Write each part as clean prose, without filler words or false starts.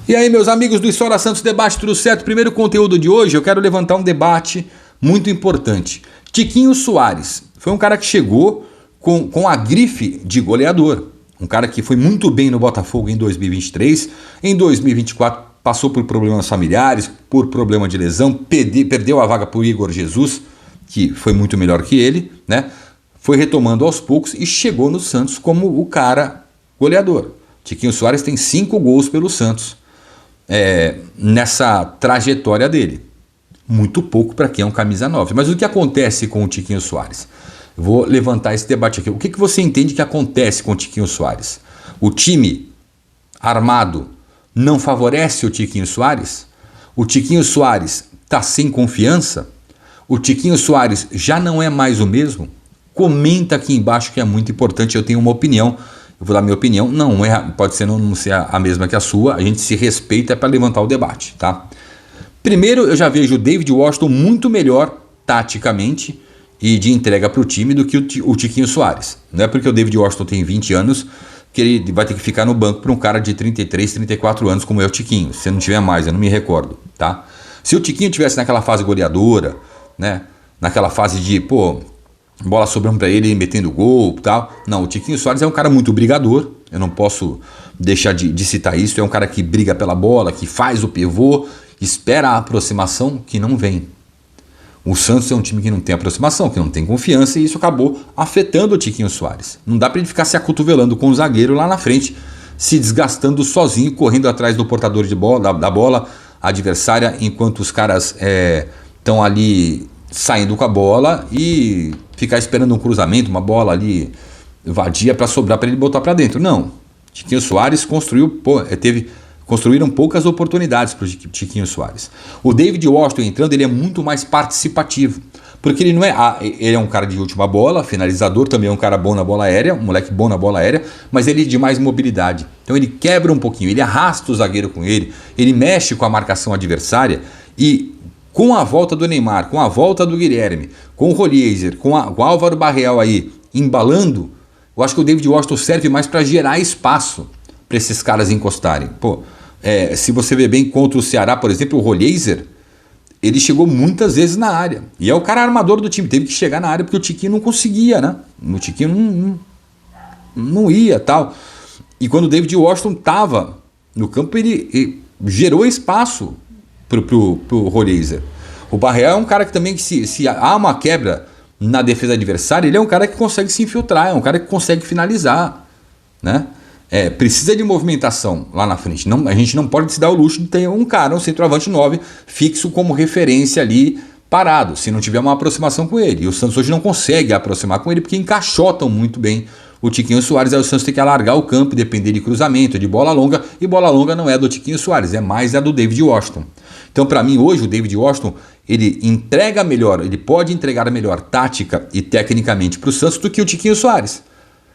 E aí, meus amigos do História Santos Debate, tudo certo? Primeiro conteúdo de hoje, eu quero levantar um debate muito importante. Tiquinho Soares foi um cara que chegou com a grife de goleador. Um cara que foi muito bem no Botafogo em 2023. Em 2024 passou por problemas familiares, por problema de lesão, perdeu a vaga por Igor Jesus, que foi muito melhor que ele, né? Foi retomando aos poucos e chegou no Santos como o cara goleador. Tiquinho Soares tem 5 gols pelo Santos. Nessa trajetória dele. Muito pouco para quem é um camisa 9. Mas o que acontece com o Tiquinho Soares? Eu vou levantar esse debate aqui. O que você entende que acontece com o Tiquinho Soares? O time armado não favorece o Tiquinho Soares? O Tiquinho Soares está sem confiança? O Tiquinho Soares já não é mais o mesmo? Comenta aqui embaixo que é muito importante, eu tenho uma opinião. Eu vou dar minha opinião, pode ser não ser a mesma que a sua, a gente se respeita para levantar o debate, tá? Primeiro, eu já vejo o David Washington muito melhor taticamente e de entrega para o time do que o Tiquinho Soares. Não é porque o David Washington tem 20 anos que ele vai ter que ficar no banco para um cara de 33, 34 anos como é o Tiquinho. Se não tiver mais, eu não me recordo, tá? Se o Tiquinho tivesse naquela fase goleadora, né? Naquela fase de, bola sobrando para ele, metendo gol e tal. Não, o Tiquinho Soares é um cara muito brigador. Eu não posso deixar de citar isso. É um cara que briga pela bola, que faz o pivô, espera a aproximação que não vem. O Santos é um time que não tem aproximação, que não tem confiança, e isso acabou afetando o Tiquinho Soares. Não dá para ele ficar se acotovelando com o zagueiro lá na frente, se desgastando sozinho, correndo atrás do portador de bola, da bola adversária, enquanto os caras estão ali saindo com a bola e ficar esperando um cruzamento, uma bola ali vadia para sobrar para ele botar para dentro. Não. Tiquinho Soares construíram poucas oportunidades para o Tiquinho Soares. O David Washington entrando, ele é muito mais participativo, porque ele não ele é um cara de última bola, finalizador, também é um cara bom na bola aérea, um moleque bom na bola aérea, mas ele é de mais mobilidade. Então ele quebra um pouquinho, ele arrasta o zagueiro com ele mexe com a marcação adversária e com a volta do Neymar, com a volta do Guilherme, com o Roliezer, com o Álvaro Barreal aí embalando, eu acho que o David Washington serve mais para gerar espaço para esses caras encostarem. Se você ver bem contra o Ceará, por exemplo, o Roliezer, ele chegou muitas vezes na área. E é o cara armador do time, teve que chegar na área porque o Tiquinho não conseguia, né? O Tiquinho não ia tal. E quando o David Washington estava no campo, ele gerou espaço pro Roliezer. O Barreal é um cara que também, se há uma quebra na defesa adversária, ele é um cara que consegue se infiltrar, é um cara que consegue finalizar, né? Precisa de movimentação lá na frente. A gente não pode se dar o luxo de ter um centroavante 9 fixo como referência ali parado, se não tiver uma aproximação com ele. E o Santos hoje não consegue aproximar com ele porque encaixotam muito bem o Tiquinho Soares. Aí o Santos tem que alargar o campo e depender de cruzamento, de bola longa, e bola longa não é do Tiquinho Soares, é mais do David Washington. Então, para mim, hoje, o David Washington, ele entrega melhor, ele pode entregar melhor tática e tecnicamente para o Santos do que o Tiquinho Soares.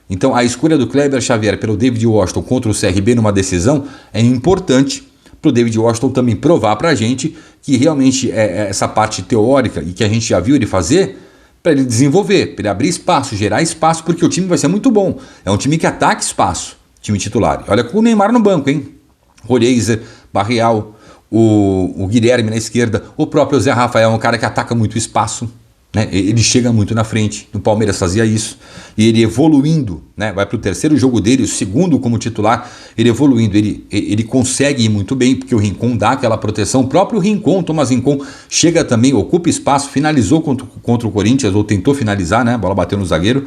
Então, a escolha do Kleber Xavier pelo David Washington contra o CRB numa decisão é importante para o David Washington também provar para a gente que realmente essa parte teórica e que a gente já viu ele fazer, para ele desenvolver, para ele abrir espaço, gerar espaço, porque o time vai ser muito bom. É um time que ataca espaço, time titular. Olha com o Neymar no banco, hein? Roliezer, Barreal, o Guilherme na esquerda, o próprio Zé Rafael é um cara que ataca muito espaço, né? Ele chega muito na frente. No Palmeiras fazia isso. E ele evoluindo, né? Vai para o terceiro jogo dele, o segundo como titular, ele evoluindo, ele consegue ir muito bem, porque o Rincon dá aquela proteção. O próprio Rincon, Thomas Rincon, chega também, ocupa espaço, finalizou contra o Corinthians, ou tentou finalizar, né? A bola bateu no zagueiro.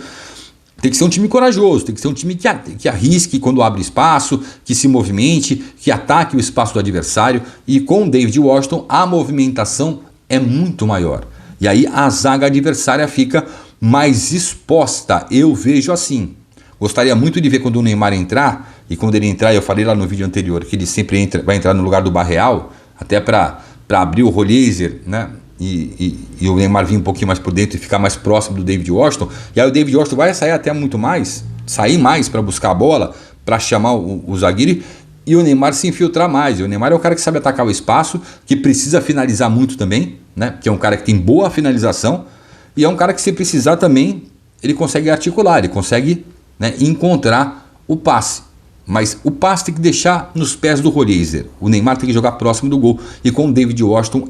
Tem que ser um time corajoso, tem que ser um time que arrisque quando abre espaço, que se movimente, que ataque o espaço do adversário. E com o David Washington, a movimentação é muito maior. E aí a zaga adversária fica mais exposta. Eu vejo assim. Gostaria muito de ver quando o Neymar entrar, e quando ele entrar, eu falei lá no vídeo anterior, que ele sempre vai entrar no lugar do Barreal, até para abrir o Roliezer, né? E o Neymar vir um pouquinho mais por dentro e ficar mais próximo do David Washington. E aí o David Washington vai sair mais para buscar a bola, para chamar o zagueiro, e o Neymar se infiltrar mais. E o Neymar é o cara que sabe atacar o espaço, que precisa finalizar muito também, né? Que é um cara que tem boa finalização, e é um cara que, se precisar também, ele consegue articular, ele consegue, né, encontrar o passe. mas o passe tem que deixar nos pés do Rollieser. O Neymar tem que jogar próximo do gol, e com o David Washington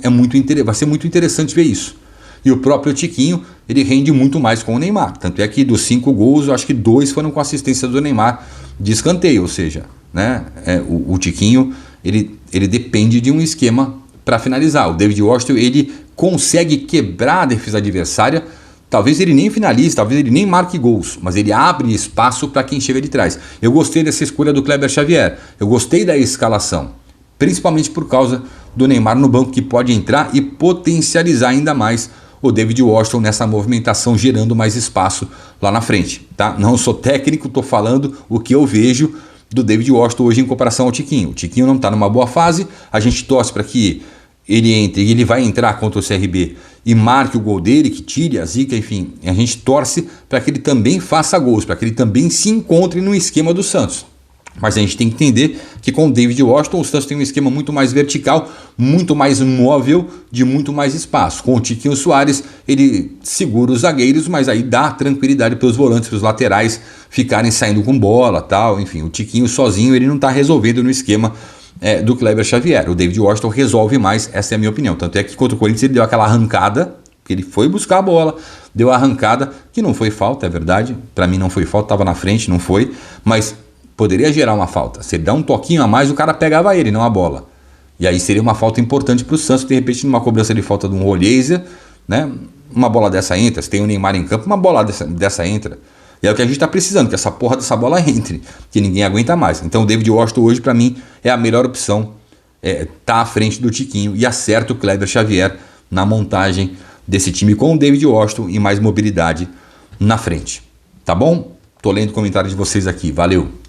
vai ser muito interessante ver isso. E o próprio Tiquinho, ele rende muito mais com o Neymar. Tanto é que dos 5 gols, eu acho que 2 foram com assistência do Neymar de escanteio. Ou seja, né, o Tiquinho, ele depende de um esquema para finalizar. O David Washington, ele consegue quebrar a defesa adversária. Talvez ele nem finalize, talvez ele nem marque gols, mas ele abre espaço para quem chega de trás. Eu gostei dessa escolha do Kleber Xavier. Eu gostei da escalação, principalmente por causa do Neymar no banco, que pode entrar e potencializar ainda mais o David Washington nessa movimentação, gerando mais espaço lá na frente. Tá? Não sou técnico, estou falando o que eu vejo do David Washington hoje em comparação ao Tiquinho. O Tiquinho não está numa boa fase, a gente torce para que ele entre, e ele vai entrar contra o CRB e marque o gol dele, que tire a zica, enfim. A gente torce para que ele também faça gols, para que ele também se encontre no esquema do Santos. Mas a gente tem que entender que com o David Washington o Santos tem um esquema muito mais vertical, muito mais móvel, de muito mais espaço. Com o Tiquinho Soares, ele segura os zagueiros, mas aí dá tranquilidade para os volantes, para os laterais ficarem saindo com bola, tal. Enfim, o Tiquinho sozinho ele não está resolvendo no esquema do Kleber Xavier. O David Washington resolve mais, essa é a minha opinião. Tanto é que contra o Corinthians ele deu aquela arrancada, que ele foi buscar a bola, deu a arrancada, que não foi falta, é verdade. Para mim não foi falta, estava na frente, não foi, mas poderia gerar uma falta. Se ele dá um toquinho a mais, o cara pegava ele, não a bola. E aí seria uma falta importante para o Santos, de repente numa cobrança de falta de um Rollieser, né? Uma bola dessa entra, se tem o Neymar em campo, uma bola dessa entra. E é o que a gente está precisando, que essa porra dessa bola entre, que ninguém aguenta mais. Então o David Washington hoje, para mim, é a melhor opção, tá à frente do Tiquinho, e acerta o Kleber Xavier na montagem desse time com o David Washington e mais mobilidade na frente. Tá bom? Tô lendo comentários de vocês aqui, valeu!